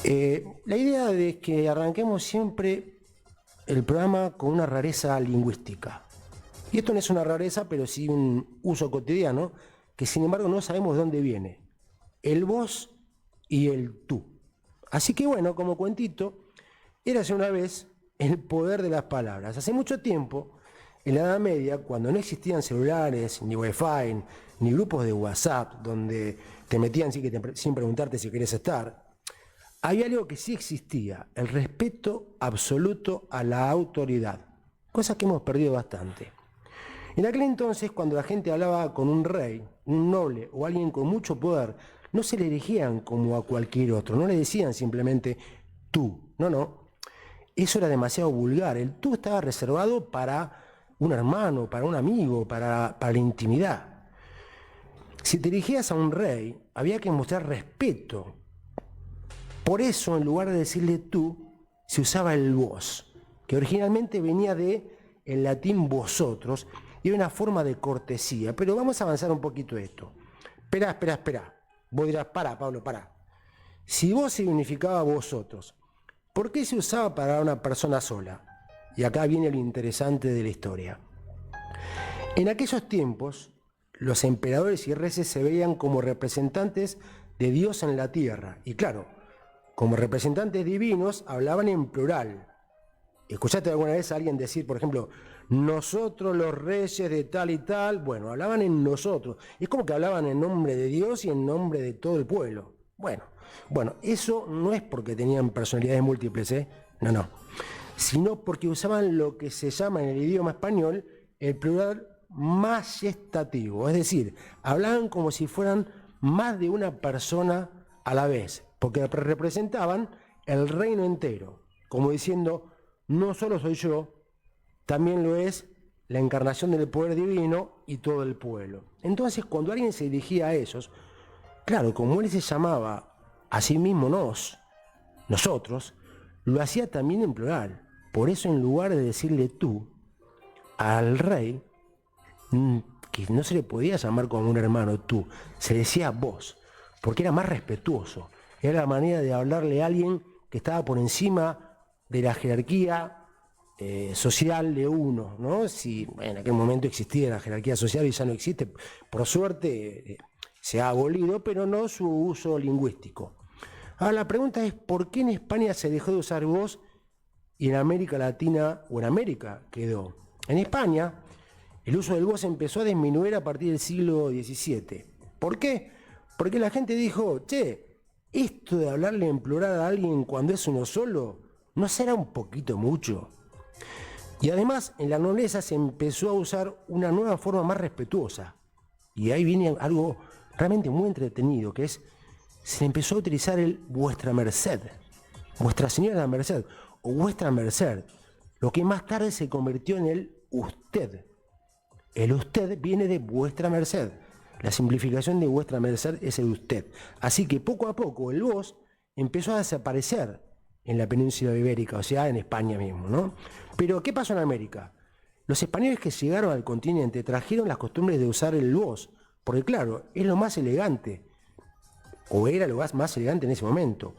La idea de que arranquemos siempre el programa con una rareza lingüística. Y esto no es una rareza, pero sí un uso cotidiano, que sin embargo no sabemos de dónde viene. El vos y el tú. Así que bueno, como cuentito, érase una vez el poder de las palabras. Hace mucho tiempo, en la Edad Media, cuando no existían celulares, ni wifi, ni grupos de WhatsApp, donde te metían sin preguntarte si querías estar, había algo que sí existía, el respeto absoluto a la autoridad, cosa que hemos perdido bastante. En aquel entonces, cuando la gente hablaba con un rey, un noble o alguien con mucho poder, no se le dirigían como a cualquier otro, no le decían simplemente tú, no. Eso era demasiado vulgar, el tú estaba reservado para un hermano, para un amigo, para la intimidad. Si te dirigías a un rey, había que mostrar respeto. Por eso, en lugar de decirle tú, se usaba el vos, que originalmente venía del latín vosotros, y era una forma de cortesía. Pero vamos a avanzar un poquito esto. Espera. Vos dirás, Pablo, para. Si vos significaba vosotros, ¿por qué se usaba para una persona sola? Y acá viene lo interesante de la historia. En aquellos tiempos, los emperadores y reyes se veían como representantes de Dios en la tierra. Y claro, como representantes divinos hablaban en plural. ¿Escuchaste alguna vez a alguien decir, por ejemplo, nosotros los reyes de tal y tal? Bueno, hablaban en nosotros. Es como que hablaban en nombre de Dios y en nombre de todo el pueblo. Bueno, eso no es porque tenían personalidades múltiples, no. Sino porque usaban lo que se llama en el idioma español el plural majestativo. Es decir, hablaban como si fueran más de una persona a la vez, porque representaban el reino entero, como diciendo, no solo soy yo, también lo es la encarnación del poder divino y todo el pueblo. Entonces, cuando alguien se dirigía a ellos, claro, como él se llamaba a sí mismo nosotros, lo hacía también en plural. Por eso, en lugar de decirle tú al rey, que no se le podía llamar como un hermano tú, se decía vos, porque era más respetuoso. Era la manera de hablarle a alguien que estaba por encima de la jerarquía social de uno, ¿no? Si en aquel momento existía la jerarquía social y ya no existe, por suerte se ha abolido, pero no su uso lingüístico. Ahora la pregunta es, ¿por qué en España se dejó de usar vos y en América Latina o en América quedó? En España, el uso del vos empezó a disminuir a partir del siglo XVII. ¿Por qué? Porque la gente dijo, esto de hablarle en plural a alguien cuando es uno solo, ¿no será un poquito mucho? Y además, en la nobleza se empezó a usar una nueva forma más respetuosa. Y ahí viene algo realmente muy entretenido, que es, se empezó a utilizar el vuestra merced, vuestra señora merced, o vuestra merced, lo que más tarde se convirtió en el usted. El usted viene de vuestra merced. La simplificación de vuestra merced es el usted. Así que poco a poco el vos empezó a desaparecer en la península ibérica, o sea, en España mismo, ¿no? Pero, ¿qué pasó en América? Los españoles que llegaron al continente trajeron las costumbres de usar el vos, porque claro, es lo más elegante, o era lo más elegante en ese momento.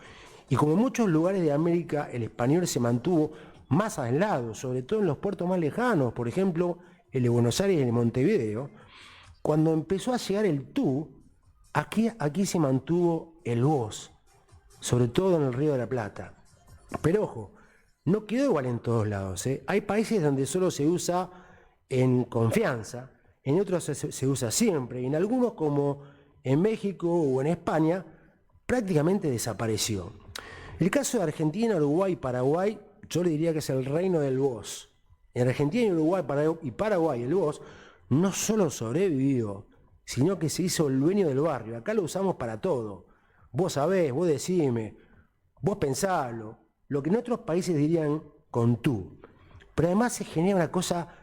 Y como en muchos lugares de América, el español se mantuvo más aislado, sobre todo en los puertos más lejanos, por ejemplo, el de Buenos Aires y el de Montevideo. Cuando empezó a llegar el tú, aquí se mantuvo el vos, sobre todo en el Río de la Plata. Pero ojo, no quedó igual en todos lados, Hay países donde solo se usa en confianza, en otros se usa siempre, y en algunos, como en México o en España, prácticamente desapareció. El caso de Argentina, Uruguay y Paraguay, yo le diría que es el reino del vos. En Argentina, Uruguay y Paraguay, el vos no solo sobrevivió, sino que se hizo el dueño del barrio. Acá lo usamos para todo. Vos sabés, vos decime, vos pensalo. Lo que en otros países dirían con tú. Pero además se genera una cosa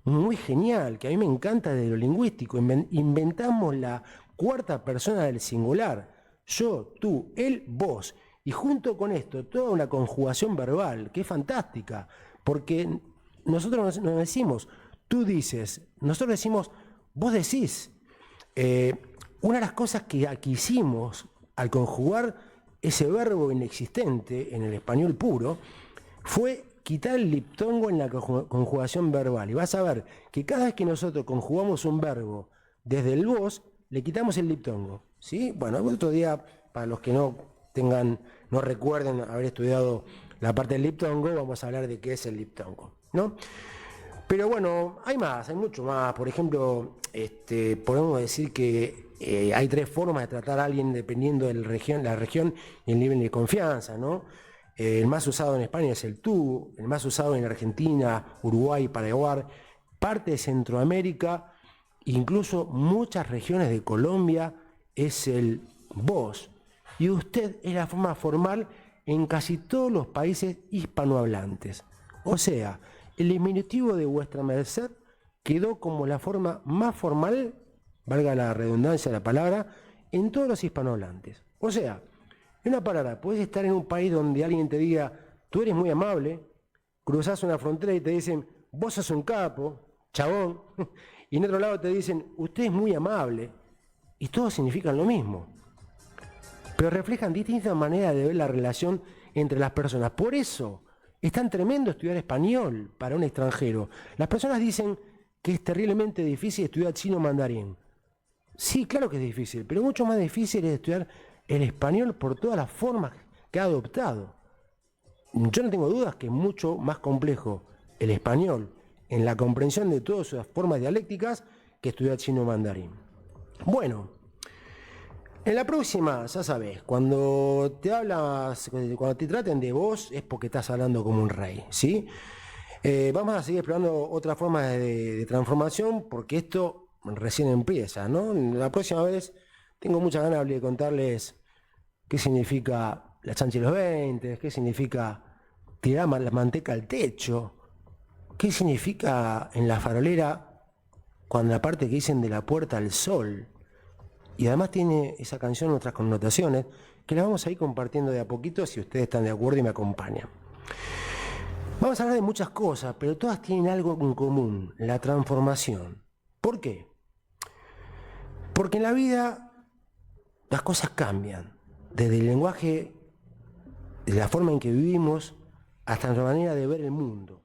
muy genial, que a mí me encanta de lo lingüístico. Inventamos la cuarta persona del singular. Yo, tú, él, vos. Y junto con esto, toda una conjugación verbal, que es fantástica. Porque nosotros nos decimos, tú dices, nosotros decimos, vos decís. Una de las cosas que hicimos al conjugar ese verbo inexistente en el español puro, fue quitar el diptongo en la conjugación verbal. Y vas a ver que cada vez que nosotros conjugamos un verbo desde el vos, le quitamos el diptongo. ¿Sí? Bueno, otro día, para los que no recuerden haber estudiado la parte del diptongo, vamos a hablar de qué es el diptongo, ¿no? Pero bueno, hay más, hay mucho más. Por ejemplo, podemos decir que hay 3 formas de tratar a alguien dependiendo de la región y el nivel de confianza, ¿no? El más usado en España es el tú, el más usado en Argentina, Uruguay, Paraguay, parte de Centroamérica, incluso muchas regiones de Colombia es el vos. Y usted es la forma formal en casi todos los países hispanohablantes. O sea, el diminutivo de vuestra merced quedó como la forma más formal, valga la redundancia de la palabra, en todos los hispanohablantes. O sea, en una palabra, puedes estar en un país donde alguien te diga, tú eres muy amable, cruzas una frontera y te dicen, vos sos un capo, chabón, y en otro lado te dicen, usted es muy amable, y todos significan lo mismo, pero reflejan distintas maneras de ver la relación entre las personas. Por eso es tan tremendo estudiar español para un extranjero. Las personas dicen que es terriblemente difícil estudiar chino mandarín. Sí, claro que es difícil, pero mucho más difícil es estudiar el español por todas las formas que ha adoptado. Yo no tengo dudas que es mucho más complejo el español en la comprensión de todas sus formas dialécticas que estudiar chino mandarín. Bueno, en la próxima, ya sabes, cuando te traten de vos es porque estás hablando como un rey, ¿sí? Vamos a seguir explorando otras formas de transformación porque esto recién empieza, ¿no? La próxima vez tengo muchas ganas de contarles qué significa la chancha y los 20, qué significa tirar la manteca al techo, qué significa en la farolera cuando la parte que dicen de la puerta al sol. Y además tiene esa canción otras connotaciones que las vamos a ir compartiendo de a poquito si ustedes están de acuerdo y me acompañan. Vamos a hablar de muchas cosas, pero todas tienen algo en común, la transformación. ¿Por qué? Porque en la vida las cosas cambian, desde el lenguaje, de la forma en que vivimos, hasta nuestra manera de ver el mundo.